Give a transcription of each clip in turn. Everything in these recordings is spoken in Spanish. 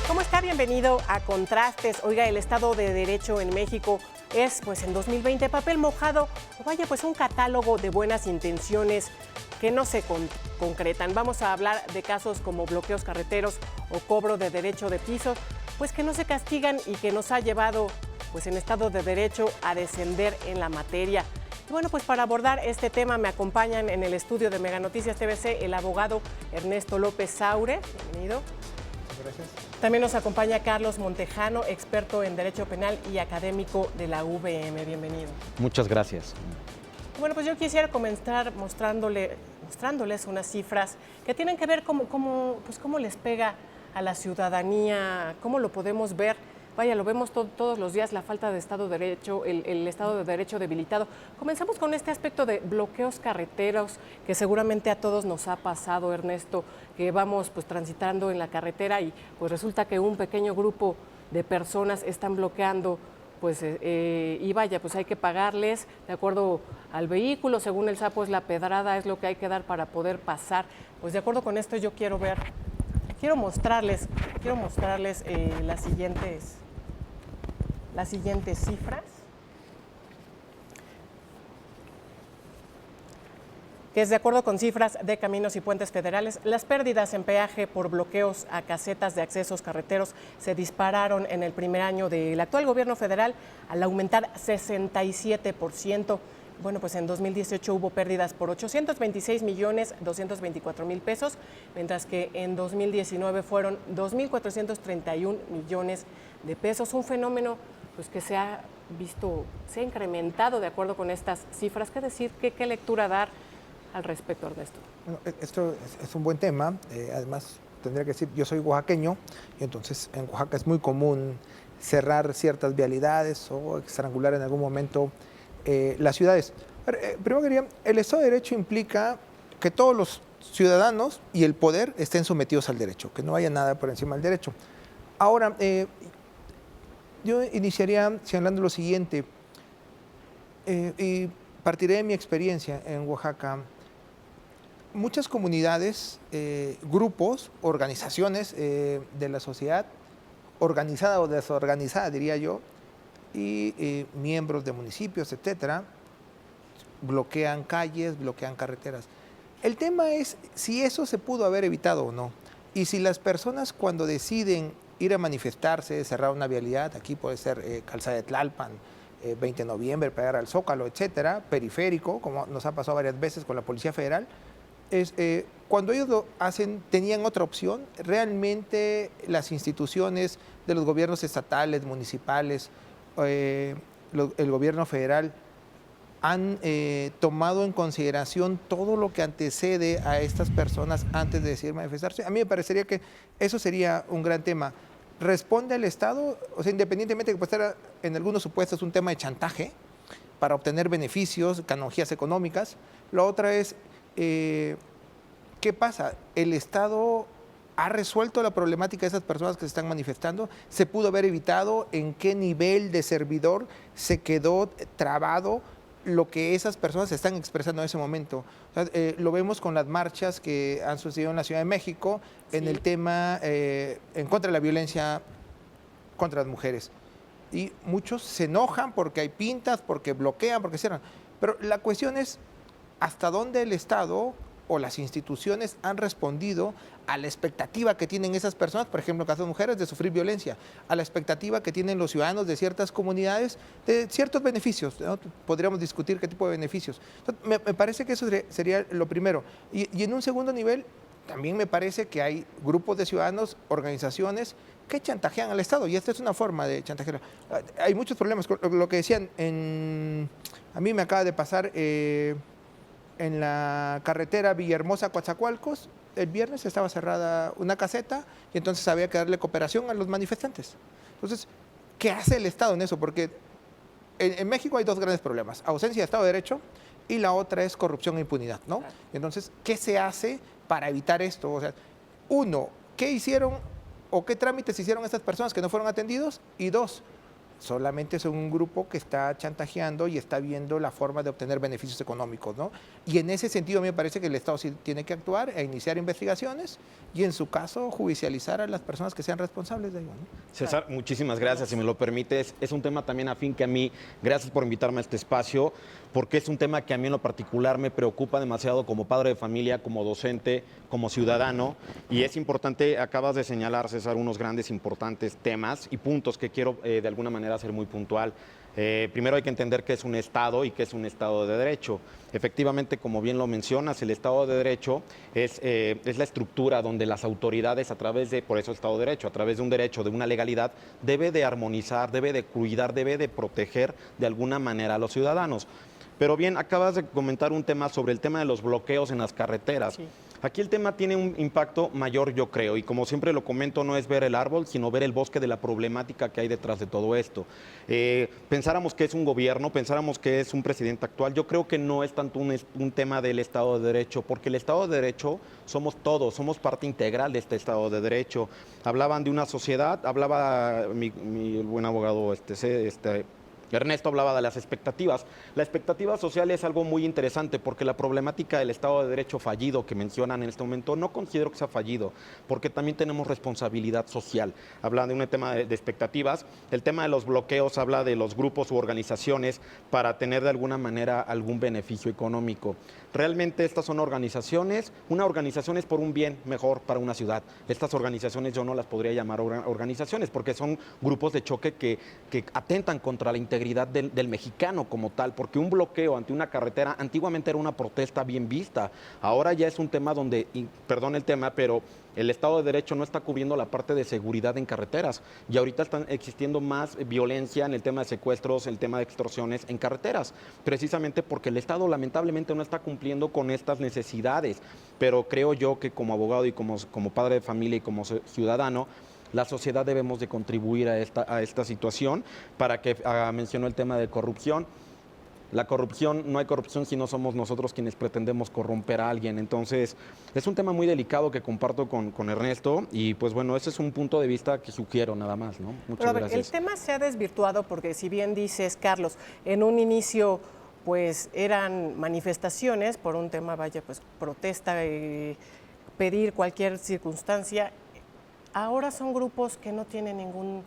¿Cómo está? Bienvenido a Contrastes. Oiga, el Estado de Derecho en México es, pues en 2020, papel mojado, o vaya, pues un catálogo de buenas intenciones que no se concretan. Vamos a hablar de casos como bloqueos carreteros o cobro de derecho de piso, pues que no se castigan y que nos ha llevado, pues en Estado de Derecho, a descender en la materia. Y bueno, pues para abordar este tema me acompañan en el estudio de Mega Noticias TVC el abogado Ernesto López Saure. Bienvenido. Gracias. También nos acompaña Carlos Montejano, experto en Derecho Penal y académico de la UVM. Bienvenido. Muchas gracias. Bueno, pues yo quisiera comenzar mostrándoles unas cifras que tienen que ver cómo les pega a la ciudadanía, cómo lo podemos ver. Vaya, lo vemos todos los días, la falta de Estado de Derecho, el Estado de Derecho debilitado. Comenzamos con este aspecto de bloqueos carreteros, que seguramente a todos nos ha pasado, Ernesto, que vamos pues transitando en la carretera y pues resulta que un pequeño grupo de personas están bloqueando, pues y vaya, pues hay que pagarles de acuerdo al vehículo, según el SAP, pues la pedrada es lo que hay que dar para poder pasar. Pues de acuerdo con esto yo quiero mostrarles las siguientes cifras, que es de acuerdo con cifras de Caminos y Puentes Federales, las pérdidas en peaje por bloqueos a casetas de accesos carreteros se dispararon en el primer año del actual gobierno federal al aumentar 67%. Bueno, pues en 2018 hubo pérdidas por 826.224.000 pesos, mientras que en 2019 fueron 2.431 millones de pesos. Un fenómeno pues que se ha incrementado de acuerdo con estas cifras. ¿Qué decir? ¿Qué lectura dar al respecto, Ernesto? Bueno, esto es un buen tema. Además, tendría que decir, yo soy oaxaqueño, y entonces en Oaxaca es muy común cerrar ciertas vialidades o estrangular en algún momento las ciudades. Primero quería, el Estado de Derecho implica que todos los ciudadanos y el poder estén sometidos al derecho, que no haya nada por encima del derecho. Ahora, yo iniciaría señalando lo siguiente, y partiré de mi experiencia en Oaxaca. Muchas comunidades, grupos, organizaciones de la sociedad, organizada o desorganizada, diría yo, y miembros de municipios, etcétera, bloquean calles, bloquean carreteras. El tema es si eso se pudo haber evitado o no. Y si las personas, cuando deciden ir a manifestarse, cerrar una vialidad, aquí puede ser Calzada de Tlalpan, 20 de noviembre, pegar al Zócalo, etcétera, periférico, como nos ha pasado varias veces con la Policía Federal, cuando ellos lo hacen, tenían otra opción. Realmente las instituciones de los gobiernos estatales, municipales, el gobierno federal han tomado en consideración todo lo que antecede a estas personas antes de decidir manifestarse. A mí me parecería que eso sería un gran tema. ¿Responde el Estado? O sea, independientemente de que pueda estar en algunos supuestos un tema de chantaje para obtener beneficios, canonjías económicas. La otra es, ¿qué pasa? ¿El Estado ha resuelto la problemática de esas personas que se están manifestando? ¿Se pudo haber evitado? ¿En qué nivel de servidor se quedó trabado lo que esas personas están expresando en ese momento? O sea, lo vemos con las marchas que han sucedido en la Ciudad de México, sí, en el tema en contra de la violencia contra las mujeres. Y muchos se enojan porque hay pintas, porque bloquean, porque cierran. Pero la cuestión es hasta dónde el Estado o las instituciones han respondido a la expectativa que tienen esas personas, por ejemplo, en el caso de mujeres, de sufrir violencia, a la expectativa que tienen los ciudadanos de ciertas comunidades de ciertos beneficios, ¿no? Podríamos discutir qué tipo de beneficios. Entonces, me parece que eso sería lo primero. Y en un segundo nivel, también me parece que hay grupos de ciudadanos, organizaciones, que chantajean al Estado, y esta es una forma de chantajear. Hay muchos problemas. Lo que decían, a mí me acaba de pasar en la carretera Villahermosa-Coatzacoalcos, el viernes estaba cerrada una caseta y entonces había que darle cooperación a los manifestantes. Entonces, ¿qué hace el Estado en eso? Porque en México hay dos grandes problemas: ausencia de Estado de Derecho, y la otra es corrupción e impunidad, ¿no? Entonces, ¿qué se hace para evitar esto? O sea, uno, ¿qué hicieron o qué trámites hicieron estas personas que no fueron atendidos? Y dos, solamente son un grupo que está chantajeando y está viendo la forma de obtener beneficios económicos, ¿no? Y en ese sentido me parece que el Estado sí tiene que actuar e iniciar investigaciones y en su caso judicializar a las personas que sean responsables de ello, ¿no? César, muchísimas gracias. Si me lo permites, es un tema también afín que a mí, gracias por invitarme a este espacio, porque es un tema que a mí en lo particular me preocupa demasiado como padre de familia, como docente, como ciudadano. Y es importante, acabas de señalar, César, unos grandes importantes temas y puntos que quiero de alguna manera hacer muy puntual. Primero hay que entender que es un Estado y que es un Estado de Derecho. Efectivamente, como bien lo mencionas, el Estado de Derecho es la estructura donde las autoridades, a través de, por eso Estado de Derecho, a través de un derecho, de una legalidad, debe de armonizar, debe de cuidar, debe de proteger de alguna manera a los ciudadanos. Pero bien, acabas de comentar un tema sobre el tema de los bloqueos en las carreteras. Sí. Aquí el tema tiene un impacto mayor, yo creo, y como siempre lo comento, no es ver el árbol, sino ver el bosque de la problemática que hay detrás de todo esto. Pensáramos que es un gobierno, pensáramos que es un presidente actual. Yo creo que no es tanto un tema del Estado de Derecho, porque el Estado de Derecho somos todos, somos parte integral de este Estado de Derecho. Hablaban de una sociedad, hablaba mi buen abogado Ernesto hablaba de las expectativas. La expectativa social es algo muy interesante porque la problemática del Estado de Derecho fallido que mencionan en este momento no considero que sea fallido, porque también tenemos responsabilidad social. Hablan de un tema de expectativas. El tema de los bloqueos habla de los grupos u organizaciones para tener de alguna manera algún beneficio económico. Realmente estas son organizaciones, una organización es por un bien mejor para una ciudad. Estas organizaciones yo no las podría llamar organizaciones porque son grupos de choque que atentan contra la integridad del mexicano como tal, porque un bloqueo ante una carretera antiguamente era una protesta bien vista, ahora ya es un tema donde, perdón el tema, pero el Estado de Derecho no está cubriendo la parte de seguridad en carreteras y ahorita están existiendo más violencia en el tema de secuestros, el tema de extorsiones en carreteras, precisamente porque el Estado lamentablemente no está cumpliendo con estas necesidades, pero creo yo que como abogado y como padre de familia y como ciudadano, la sociedad debemos de contribuir a esta situación para que, mencionó el tema de corrupción. La corrupción, no hay corrupción si no somos nosotros quienes pretendemos corromper a alguien. Entonces, es un tema muy delicado que comparto con Ernesto y pues bueno, ese es un punto de vista que sugiero nada más, ¿no? Muchas Pero a ver, gracias. el tema se ha desvirtuado porque si bien dices, Carlos, en un inicio pues eran manifestaciones por un tema, vaya, pues protesta, pedir cualquier circunstancia. Ahora son grupos que no tienen ningún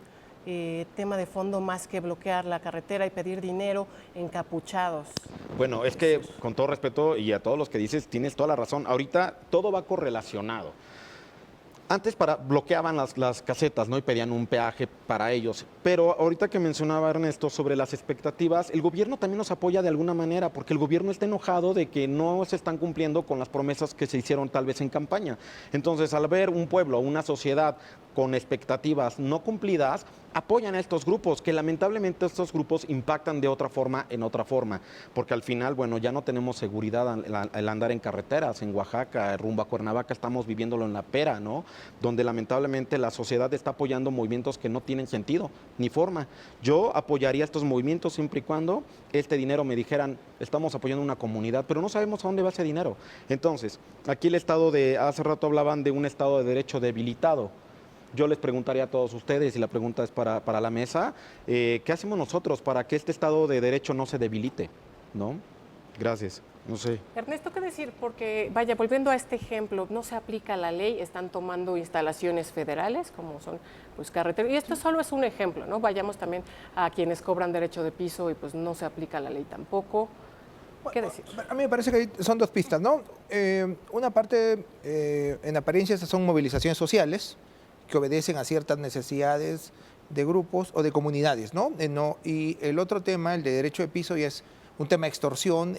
tema de fondo más que bloquear la carretera y pedir dinero encapuchados. Bueno, es que con todo respeto y a todos los que dices, tienes toda la razón. Ahorita todo va correlacionado. Antes bloqueaban las casetas, ¿no? Y pedían un peaje para ellos. Pero ahorita que mencionaba Ernesto sobre las expectativas, el gobierno también nos apoya de alguna manera, porque el gobierno está enojado de que no se están cumpliendo con las promesas que se hicieron tal vez en campaña. Entonces, al ver un pueblo, una sociedad con expectativas no cumplidas, apoyan a estos grupos, que lamentablemente estos grupos impactan de otra forma en otra forma, porque al final, bueno, ya no tenemos seguridad al andar en carreteras, en Oaxaca, rumbo a Cuernavaca, estamos viviéndolo en La Pera, ¿no? Donde lamentablemente la sociedad está apoyando movimientos que no tienen sentido ni forma. Yo apoyaría estos movimientos siempre y cuando este dinero me dijeran, estamos apoyando una comunidad, pero no sabemos a dónde va ese dinero. Entonces, aquí hace rato hablaban de un Estado de Derecho debilitado. Yo les preguntaría a todos ustedes, y la pregunta es para la mesa, ¿qué hacemos nosotros para que este Estado de Derecho no se debilite? ¿No? Gracias. No sé. Ernesto, ¿qué decir? Porque, vaya, volviendo a este ejemplo, no se aplica la ley, están tomando instalaciones federales, como son pues carreteras, y esto solo es un ejemplo, ¿no? Vayamos también a quienes cobran derecho de piso y pues no se aplica la ley tampoco. ¿Qué decir? A mí me parece que son dos pistas, ¿no? Una parte, en apariencia, son movilizaciones sociales, que obedecen a ciertas necesidades de grupos o de comunidades, ¿no? Y el otro tema, el de derecho de piso, ya es un tema de extorsión,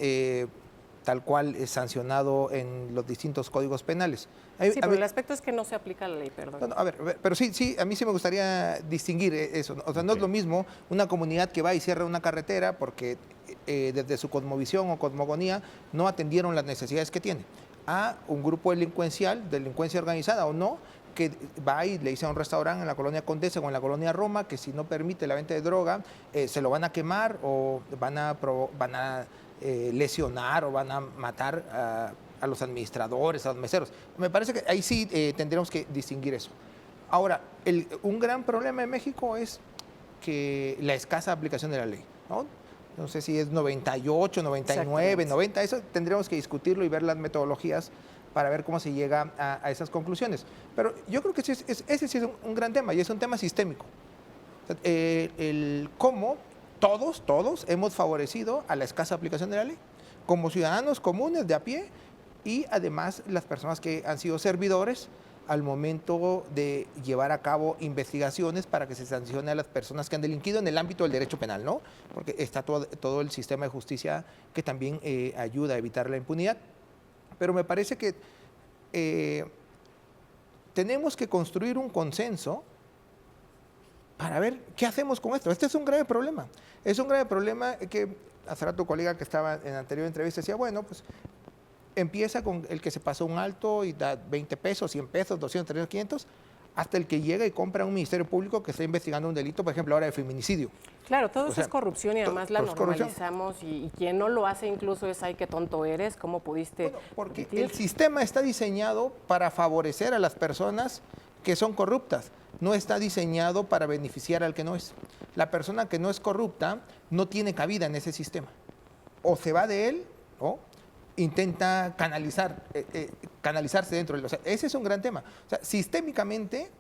tal cual es sancionado en los distintos códigos penales. Sí, pero el aspecto es que no se aplica la ley, perdón. No, a ver, pero sí, a mí sí me gustaría distinguir eso. O sea, no es lo mismo una comunidad que va y cierra una carretera porque desde su cosmovisión o cosmogonía no atendieron las necesidades que tiene, a un grupo delincuencial, delincuencia organizada o no, que va y le dice a un restaurante en la colonia Condesa o en la colonia Roma que si no permite la venta de droga, se lo van a quemar o van a lesionar o van a matar a los administradores, a los meseros. Me parece que ahí sí tendríamos que distinguir eso. Ahora, un gran problema en México es que la escasa aplicación de la ley, ¿no? No sé si es 98, 99, 90, eso tendríamos que discutirlo y ver las metodologías para ver cómo se llega a esas conclusiones. Pero yo creo que ese sí es un gran tema y es un tema sistémico. O sea, el cómo todos hemos favorecido a la escasa aplicación de la ley, como ciudadanos comunes de a pie y además las personas que han sido servidores al momento de llevar a cabo investigaciones para que se sancione a las personas que han delinquido en el ámbito del derecho penal, ¿no? Porque está todo el sistema de justicia que también ayuda a evitar la impunidad. Pero me parece que tenemos que construir un consenso para ver qué hacemos con esto. Este es un grave problema. Es un grave problema que hace rato tu colega que estaba en la anterior entrevista decía, bueno, pues empieza con el que se pasó un alto y da 20 pesos, 100 pesos, 200, 300, 500, hasta el que llega y compra un ministerio público que está investigando un delito, por ejemplo, ahora de feminicidio. Claro, todo eso es corrupción y además la corrupción. normalizamos y quien no lo hace incluso es, ay, qué tonto eres, ¿cómo pudiste? Bueno, porque permitir? el sistema está diseñado para favorecer a las personas que son corruptas, no está diseñado para beneficiar al que no es. La persona que no es corrupta no tiene cabida en ese sistema. O se va de él, o intenta canalizarse dentro de él. O sea, ese es un gran tema. O sea, sistémicamente,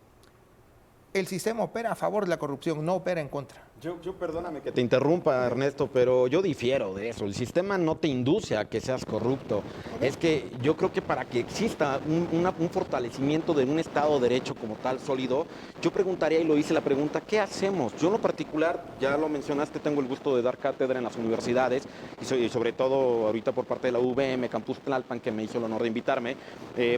el sistema opera a favor de la corrupción, no opera en contra. Yo perdóname que te interrumpa, Ernesto, pero yo difiero de eso. El sistema no te induce a que seas corrupto. Es que yo creo que para que exista un fortalecimiento de un Estado de Derecho como tal sólido, yo preguntaría, y lo hice la pregunta, ¿qué hacemos? Yo en lo particular, ya lo mencionaste, tengo el gusto de dar cátedra en las universidades, y sobre todo ahorita por parte de la UVM, Campus Tlalpan, que me hizo el honor de invitarme,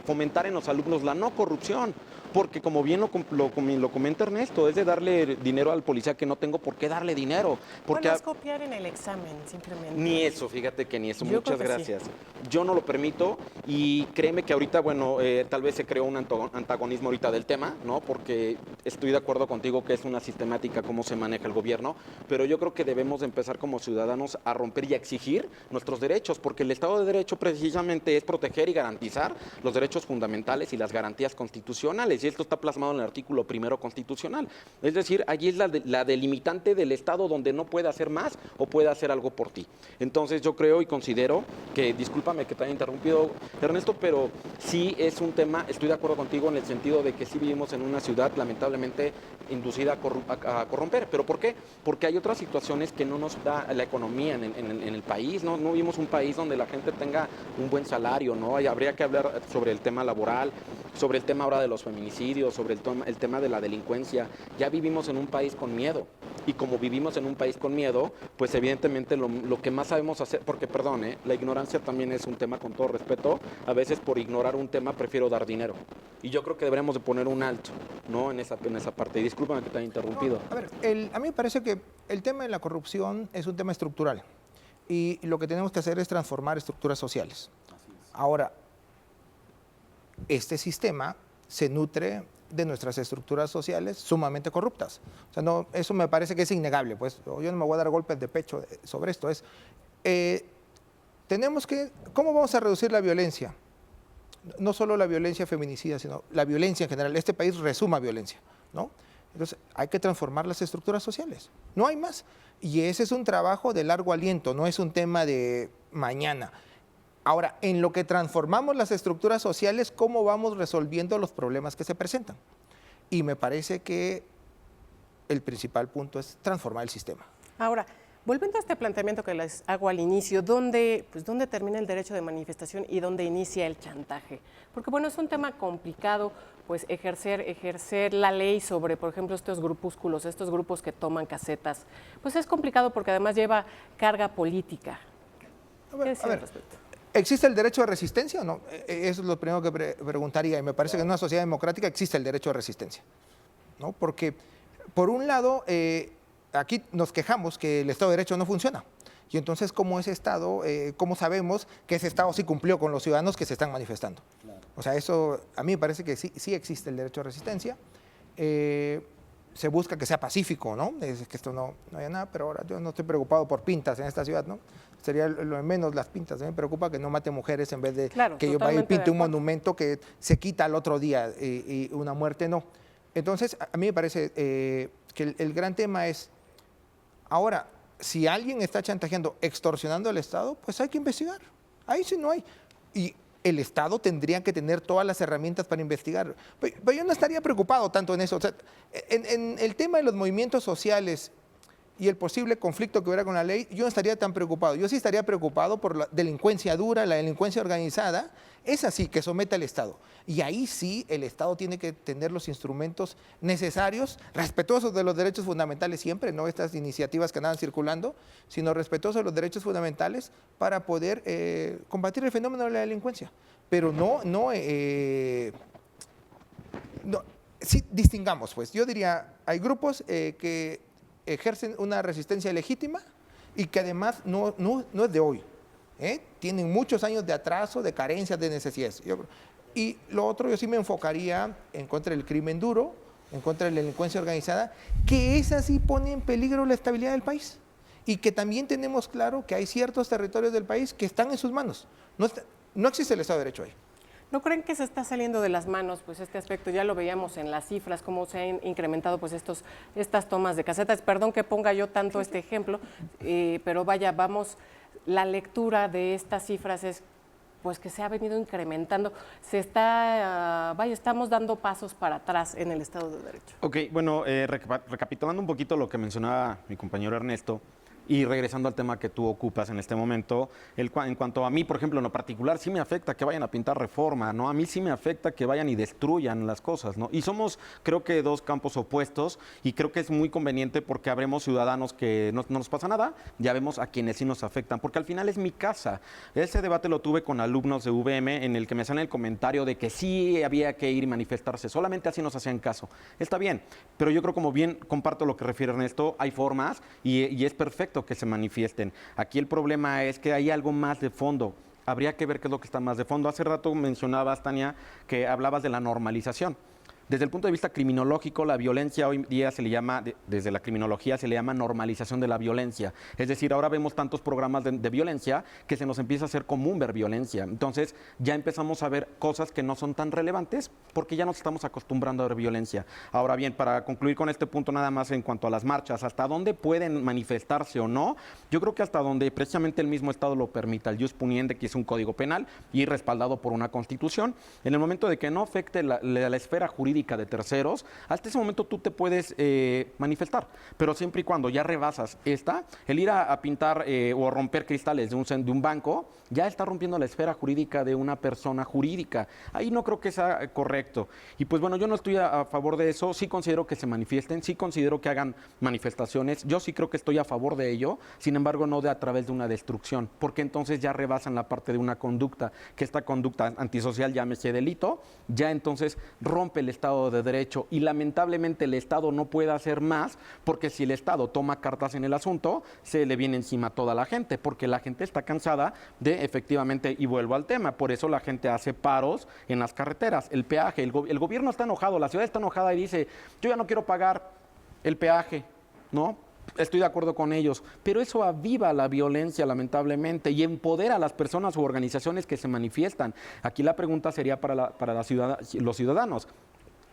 fomentar en los alumnos la no corrupción. Porque como bien lo comenta Ernesto, es de darle dinero al policía que no tengo por qué darle dinero. Porque Bueno, es copiar en el examen, simplemente. Ni eso, fíjate que ni eso. Yo Muchas creo que gracias. Yo no lo permito y créeme que ahorita, bueno, tal vez se creó un antagonismo ahorita del tema, ¿no? Porque estoy de acuerdo contigo que es una sistemática cómo se maneja el gobierno, pero yo creo que debemos de empezar como ciudadanos a romper y a exigir nuestros derechos, porque el Estado de Derecho precisamente es proteger y garantizar los derechos fundamentales y las garantías constitucionales. Y esto está plasmado en el artículo 1 constitucional. Es decir, allí es la delimitante del Estado donde no puede hacer más o puede hacer algo por ti. Entonces yo creo y considero que, discúlpame que te haya interrumpido, Ernesto, pero sí es un tema, estoy de acuerdo contigo en el sentido de que sí vivimos en una ciudad lamentablemente inducida a corromper. ¿Pero por qué? Porque hay otras situaciones que no nos da la economía en el país, ¿no? No vivimos un país donde la gente tenga un buen salario, ¿no? Y habría que hablar sobre el tema laboral, sobre el tema ahora de los feminicidios, sobre el tema de la delincuencia. Ya vivimos en un país con miedo. Y como vivimos en un país con miedo, pues evidentemente lo que más sabemos hacer, porque perdón, la ignorancia también es un tema, con todo respeto, a veces por ignorar un tema prefiero dar dinero. Y yo creo que deberíamos de poner un alto, ¿no? En esa parte. Y discúlpame que te haya interrumpido. No, a ver, a mí me parece que el tema de la corrupción es un tema estructural. Y lo que tenemos que hacer es transformar estructuras sociales. Ahora, este sistema se nutre de nuestras estructuras sociales sumamente corruptas. O sea, no, eso me parece que es innegable, pues yo no me voy a dar golpes de pecho sobre esto. ¿Cómo vamos a reducir la violencia? No solo la violencia feminicida, sino la violencia en general. Este país resuma violencia, ¿no? Entonces, hay que transformar las estructuras sociales. No hay más. Y ese es un trabajo de largo aliento, no es un tema de mañana. Ahora, en lo que transformamos las estructuras sociales, ¿cómo vamos resolviendo los problemas que se presentan? Y me parece que el principal punto es transformar el sistema. Ahora, volviendo a este planteamiento que les hago al inicio, ¿dónde termina el derecho de manifestación y dónde inicia el chantaje? Porque, bueno, es un tema complicado, pues ejercer la ley sobre, por ejemplo, estos grupúsculos, estos grupos que toman casetas, pues es complicado porque además lleva carga política. ¿Qué decir al respecto? ¿Existe el derecho de resistencia o no? Eso es lo primero que preguntaría. Y me parece que en una sociedad democrática existe el derecho de resistencia, ¿no? Porque, por un lado, aquí nos quejamos que el Estado de Derecho no funciona. Y entonces, ¿cómo ese Estado, cómo sabemos que ese Estado sí cumplió con los ciudadanos que se están manifestando? Claro. O sea, eso a mí me parece que sí existe el derecho de resistencia. Se busca que sea pacífico, ¿no? Es que esto no haya nada, pero ahora yo no estoy preocupado por pintas en esta ciudad, ¿no? Sería lo de menos las pintas. A mí me preocupa que no mate mujeres en vez de que yo vaya y pinte un monumento que se quita al otro día y una muerte no. Entonces, a mí me parece que el gran tema es Ahora, si alguien está chantajeando, extorsionando al Estado, pues hay que investigar. Ahí sí no hay. Y el Estado tendría que tener todas las herramientas para investigar. Pero yo no estaría preocupado tanto en eso. O sea, en el tema de los movimientos sociales y el posible conflicto que hubiera con la ley, yo no estaría tan preocupado. Yo sí estaría preocupado por la delincuencia dura, la delincuencia organizada, es así, que somete al Estado. Y ahí sí el Estado tiene que tener los instrumentos necesarios, respetuosos de los derechos fundamentales siempre, no estas iniciativas que andan circulando, sino respetuosos de los derechos fundamentales para poder combatir el fenómeno de la delincuencia. Pero sí distingamos, pues. Yo diría, hay grupos que ejercen una resistencia legítima y que además no es de hoy. Tienen muchos años de atraso, de carencias, de necesidades. Y lo otro, yo sí me enfocaría en contra del crimen duro, en contra de la delincuencia organizada, que esa sí pone en peligro la estabilidad del país. Y que también tenemos claro que hay ciertos territorios del país que están en sus manos. No existe el Estado de Derecho ahí. ¿No creen que se está saliendo de las manos pues este aspecto? Ya lo veíamos en las cifras, cómo se han incrementado pues estas tomas de casetas. Perdón que ponga yo tanto este ejemplo, pero vaya, la lectura de estas cifras es pues que se ha venido incrementando. Estamos dando pasos para atrás en el Estado de Derecho. Ok, bueno, recapitulando un poquito lo que mencionaba mi compañero Ernesto, y regresando al tema que tú ocupas en este momento, en cuanto a mí, por ejemplo, en lo particular, sí me afecta que vayan a pintar Reforma, ¿no? A mí sí me afecta que vayan y destruyan las cosas, ¿no? Y somos, creo que, dos campos opuestos, y creo que es muy conveniente porque habremos ciudadanos que no nos pasa nada, ya vemos a quienes sí nos afectan, porque al final es mi casa. Ese debate lo tuve con alumnos de UVM, en el que me sale el comentario de que sí había que ir y manifestarse, solamente así nos hacían caso. Está bien, pero yo creo, como bien comparto lo que refiere Ernesto, hay formas y es perfecto que se manifiesten. Aquí el problema es que hay algo más de fondo. Habría que ver qué es lo que está más de fondo. Hace rato mencionabas, Tania, que hablabas de la normalización. Desde el punto de vista criminológico, la violencia hoy día se le llama, desde la criminología se le llama normalización de la violencia. Es decir, ahora vemos tantos programas de violencia que se nos empieza a hacer común ver violencia. Entonces ya empezamos a ver cosas que no son tan relevantes porque ya nos estamos acostumbrando a ver violencia. Ahora bien, para concluir con este punto nada más en cuanto a las marchas, hasta dónde pueden manifestarse o no, yo creo que hasta donde precisamente el mismo Estado lo permita, el jus puniendi, que es un código penal y respaldado por una constitución. En el momento de que no afecte la esfera jurídica de terceros, hasta ese momento tú te puedes manifestar, pero siempre y cuando ya rebasas el ir a pintar o a romper cristales de un banco, ya está rompiendo la esfera jurídica de una persona jurídica. Ahí no creo que sea correcto. Y pues bueno, yo no estoy a favor de eso, sí considero que se manifiesten, sí considero que hagan manifestaciones, yo sí creo que estoy a favor de ello, sin embargo no a través de una destrucción, porque entonces ya rebasan la parte de una conducta, que esta conducta antisocial, llámese delito, ya entonces rompe el Estado de Derecho y lamentablemente el Estado no puede hacer más porque si el Estado toma cartas en el asunto, se le viene encima a toda la gente porque la gente está cansada de efectivamente, y vuelvo al tema, por eso la gente hace paros en las carreteras, el peaje, el gobierno está enojado, la ciudad está enojada y dice, yo ya no quiero pagar el peaje, ¿no? Estoy de acuerdo con ellos, pero eso aviva la violencia lamentablemente y empodera a las personas u organizaciones que se manifiestan. Aquí la pregunta sería para los ciudadanos.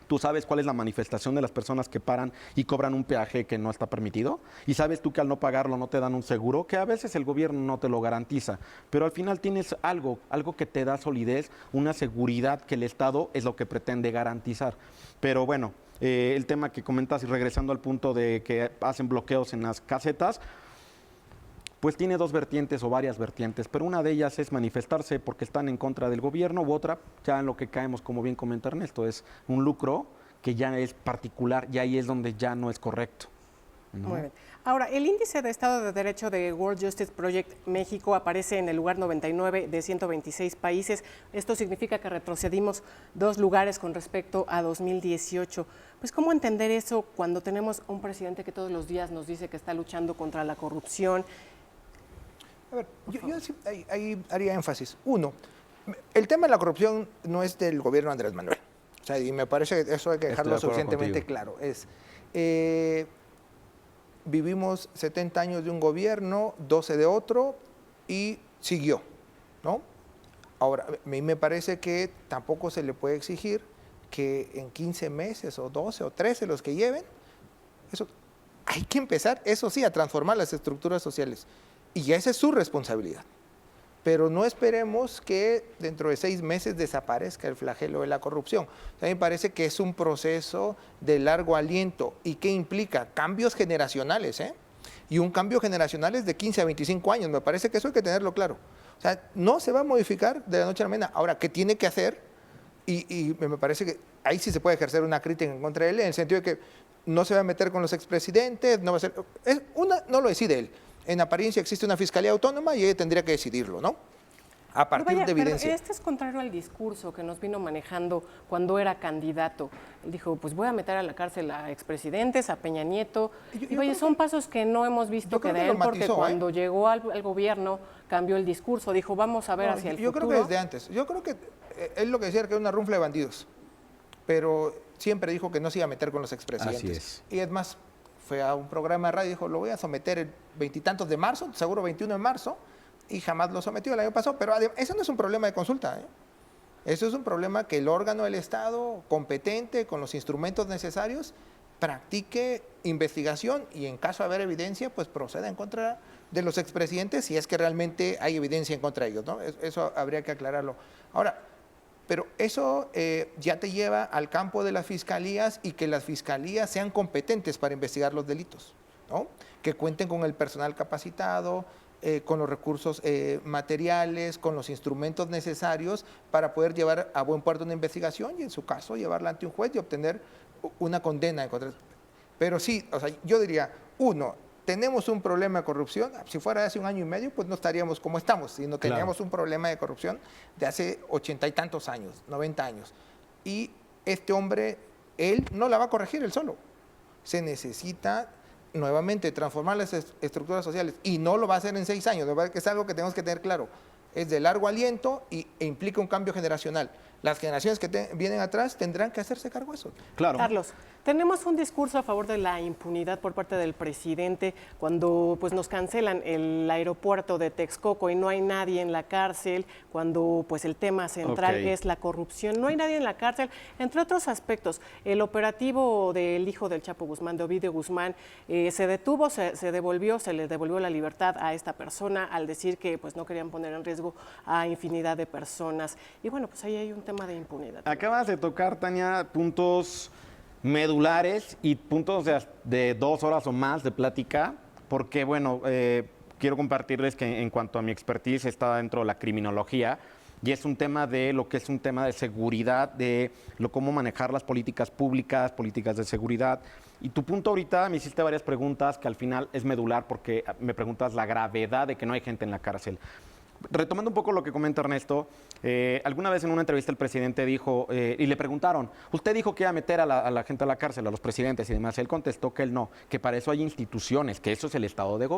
¿Tú sabes cuál es la manifestación de las personas que paran y cobran un peaje que no está permitido? ¿Y sabes tú que al no pagarlo no te dan un seguro? Que a veces el gobierno no te lo garantiza, pero al final tienes algo que te da solidez, una seguridad que el Estado es lo que pretende garantizar. Pero bueno, el tema que comentas y regresando al punto de que hacen bloqueos en las casetas, pues tiene dos vertientes o varias vertientes, pero una de ellas es manifestarse porque están en contra del gobierno, u otra, ya en lo que caemos, como bien comenta Ernesto, es un lucro que ya es particular y ahí es donde ya no es correcto, ¿no? Muy bien. Ahora, el índice de Estado de Derecho de World Justice Project México aparece en el lugar 99 de 126 países. Esto significa que retrocedimos 2 lugares con respecto a 2018. Pues, ¿cómo entender eso cuando tenemos un presidente que todos los días nos dice que está luchando contra la corrupción? A ver, yo sí, ahí haría énfasis. Uno, el tema de la corrupción no es del gobierno de Andrés Manuel. O sea, y me parece que eso hay que dejarlo suficientemente claro. Vivimos 70 años de un gobierno, 12 de otro, y siguió, ¿no? Ahora, a mí me parece que tampoco se le puede exigir que en 15 meses, o 12, o 13, los que lleven, eso hay que empezar, eso sí, a transformar las estructuras sociales. Y esa es su responsabilidad. Pero no esperemos que dentro de 6 meses desaparezca el flagelo de la corrupción. A mí me parece que es un proceso de largo aliento y que implica cambios generacionales, ¿eh? Y un cambio generacional es de 15 a 25 años. Me parece que eso hay que tenerlo claro. O sea, no se va a modificar de la noche a la mañana. Ahora, ¿qué tiene que hacer? Y me parece que ahí sí se puede ejercer una crítica en contra de él, en el sentido de que no se va a meter con los expresidentes, no va a ser... no lo decide él. En apariencia existe una fiscalía autónoma y ella tendría que decidirlo, ¿no? A partir de evidencia. Pero este es contrario al discurso que nos vino manejando cuando era candidato. Él dijo, pues voy a meter a la cárcel a expresidentes, a Peña Nieto. Y oye, son pasos que no hemos visto que de él, porque cuando llegó al gobierno cambió el discurso, dijo, vamos a ver hacia el futuro. Yo creo que desde antes. Yo creo que él lo que decía era que era una runfla de bandidos, pero siempre dijo que no se iba a meter con los expresidentes. Así es. Y es más, fue a un programa de radio y dijo, lo voy a someter el 20 y tantos de marzo, seguro 21 de marzo, y jamás lo sometió el año pasado. Pero eso no es un problema de consulta, ¿eh? Eso es un problema que el órgano del Estado competente, con los instrumentos necesarios, practique investigación y en caso de haber evidencia, pues proceda en contra de los expresidentes si es que realmente hay evidencia en contra de ellos, ¿no? Eso habría que aclararlo. Ahora, pero eso ya te lleva al campo de las fiscalías y que las fiscalías sean competentes para investigar los delitos, ¿no? Que cuenten con el personal capacitado, con los recursos materiales, con los instrumentos necesarios para poder llevar a buen puerto una investigación y en su caso llevarla ante un juez y obtener una condena. Pero sí, o sea, yo diría, uno, tenemos un problema de corrupción. Si fuera de hace 1 año y medio, pues no estaríamos como estamos, sino teníamos un problema de corrupción de hace 80 y tantos años, 90 años. Y este hombre, él no la va a corregir él solo. Se necesita nuevamente transformar las estructuras sociales y no lo va a hacer en 6 años. Me parece que es algo que tenemos que tener claro. Es de largo aliento e implica un cambio generacional. Las generaciones que vienen atrás tendrán que hacerse cargo de eso. Claro. Carlos, tenemos un discurso a favor de la impunidad por parte del presidente cuando pues, nos cancelan el aeropuerto de Texcoco y no hay nadie en la cárcel, cuando pues, el tema central es la corrupción. No hay nadie en la cárcel, entre otros aspectos. El operativo del hijo del Chapo Guzmán, de Ovidio Guzmán, se detuvo, se le devolvió la libertad a esta persona al decir que pues, no querían poner en riesgo a infinidad de personas. Y bueno, pues ahí hay un tema de impunidad. Acabas de tocar, Tania, puntos medulares y puntos de 2 horas o más de plática, porque bueno, quiero compartirles que en cuanto a mi expertise está dentro de la criminología y es un tema de lo que es un tema de seguridad, de cómo manejar las políticas públicas, políticas de seguridad. Y tu punto ahorita, me hiciste varias preguntas que al final es medular porque me preguntas la gravedad de que no hay gente en la cárcel. Retomando un poco lo que comenta Ernesto, alguna vez en una entrevista el presidente dijo, y le preguntaron, usted dijo que iba a meter a la gente a la cárcel, a los presidentes y demás. Él contestó que él no, que para eso hay instituciones, que eso es el Estado de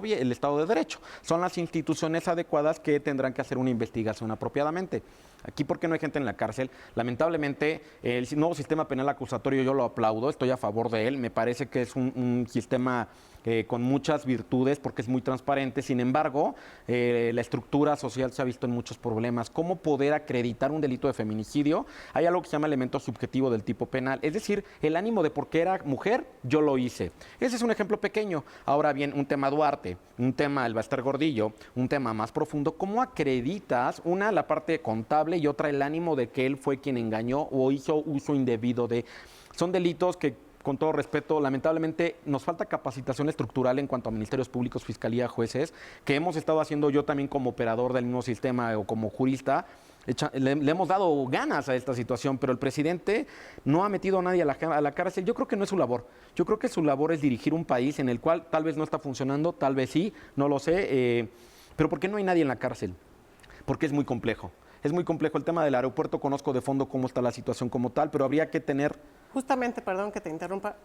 Derecho. Son las instituciones adecuadas que tendrán que hacer una investigación apropiadamente. Aquí, ¿por qué no hay gente en la cárcel? Lamentablemente, el nuevo sistema penal acusatorio yo lo aplaudo, estoy a favor de él. Me parece que es un sistema con muchas virtudes porque es muy transparente. Sin embargo, la estructura social se ha visto en muchos problemas. ¿Cómo poder acreditar un delito de feminicidio? Hay algo que se llama elemento subjetivo del tipo penal. Es decir, el ánimo de por qué era mujer, yo lo hice. Ese es un ejemplo pequeño. Ahora bien, un tema Duarte, un tema el Baster Gordillo, un tema más profundo. ¿Cómo acreditas, una, la parte contable y otra, el ánimo de que él fue quien engañó o hizo uso indebido de... Son delitos que, con todo respeto, lamentablemente nos falta capacitación estructural en cuanto a ministerios públicos, fiscalía, jueces, que hemos estado haciendo yo también como operador del mismo sistema o como jurista. Le hemos dado ganas a esta situación, pero el presidente no ha metido a nadie a la cárcel. Yo creo que no es su labor. Yo creo que su labor es dirigir un país en el cual tal vez no está funcionando, tal vez sí, no lo sé. Pero ¿por qué no hay nadie en la cárcel? Porque es muy complejo. Es muy complejo el tema del aeropuerto, conozco de fondo cómo está la situación como tal, pero habría que tener... Justamente, perdón que te interrumpa,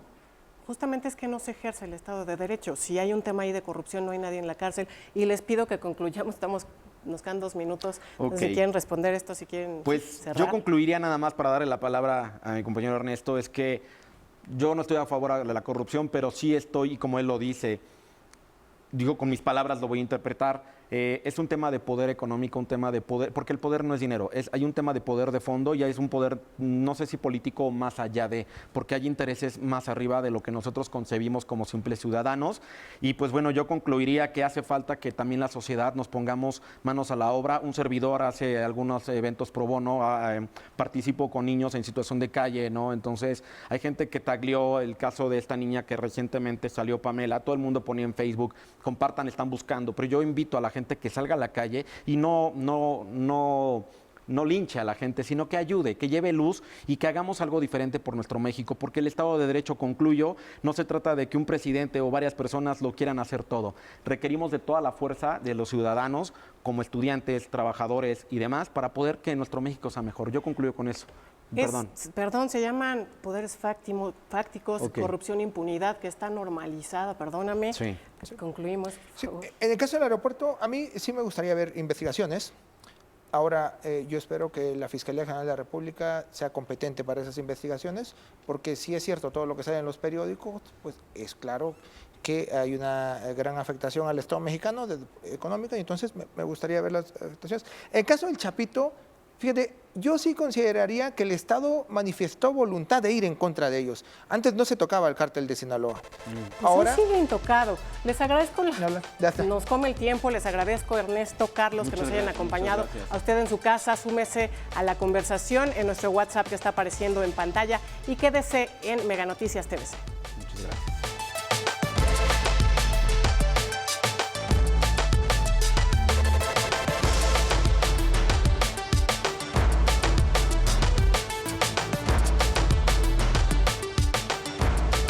justamente es que no se ejerce el Estado de Derecho. Si hay un tema ahí de corrupción, no hay nadie en la cárcel. Y les pido que concluyamos, nos quedan 2 minutos. Okay. Si quieren responder esto, si quieren cerrar. Yo concluiría nada más para darle la palabra a mi compañero Ernesto, es que yo no estoy a favor de la corrupción, pero sí estoy, y como él lo dice, digo con mis palabras, lo voy a interpretar, es un tema de poder económico, un tema de poder, porque el poder no es dinero, hay un tema de poder de fondo y es un poder, no sé si político, más allá de, porque hay intereses más arriba de lo que nosotros concebimos como simples ciudadanos. Y pues bueno, yo concluiría que hace falta que también la sociedad nos pongamos manos a la obra. Un servidor hace algunos eventos pro bono, participo con niños en situación de calle, ¿no? Entonces hay gente que taglió el caso de esta niña que recientemente salió, Pamela, todo el mundo ponía en Facebook, compartan, están buscando, pero yo invito a la gente que salga a la calle y no linche a la gente, sino que ayude, que lleve luz y que hagamos algo diferente por nuestro México, porque el Estado de Derecho, concluyo, no se trata de que un presidente o varias personas lo quieran hacer todo. Requerimos de toda la fuerza de los ciudadanos, como estudiantes, trabajadores y demás, para poder que nuestro México sea mejor. Yo concluyo con eso. Perdón, se llaman poderes fácticos, Okay. Corrupción, impunidad, que está normalizada, perdóname. Sí. Concluimos. Sí, en el caso del aeropuerto, a mí sí me gustaría ver investigaciones. Ahora, yo espero que la Fiscalía General de la República sea competente para esas investigaciones, porque si es cierto todo lo que sale en los periódicos, pues es claro que hay una gran afectación al Estado mexicano económica, y entonces me gustaría ver las afectaciones. En el caso del Chapito, fíjate, yo sí consideraría que el Estado manifestó voluntad de ir en contra de ellos. Antes no se tocaba el cártel de Sinaloa. Ahora sigue intocado. Les agradezco, Nos come el tiempo, les agradezco, Ernesto, Carlos, que nos hayan acompañado. A usted en su casa, súmese a la conversación en nuestro WhatsApp que está apareciendo en pantalla y quédese en Mega Noticias TVC. Muchas gracias.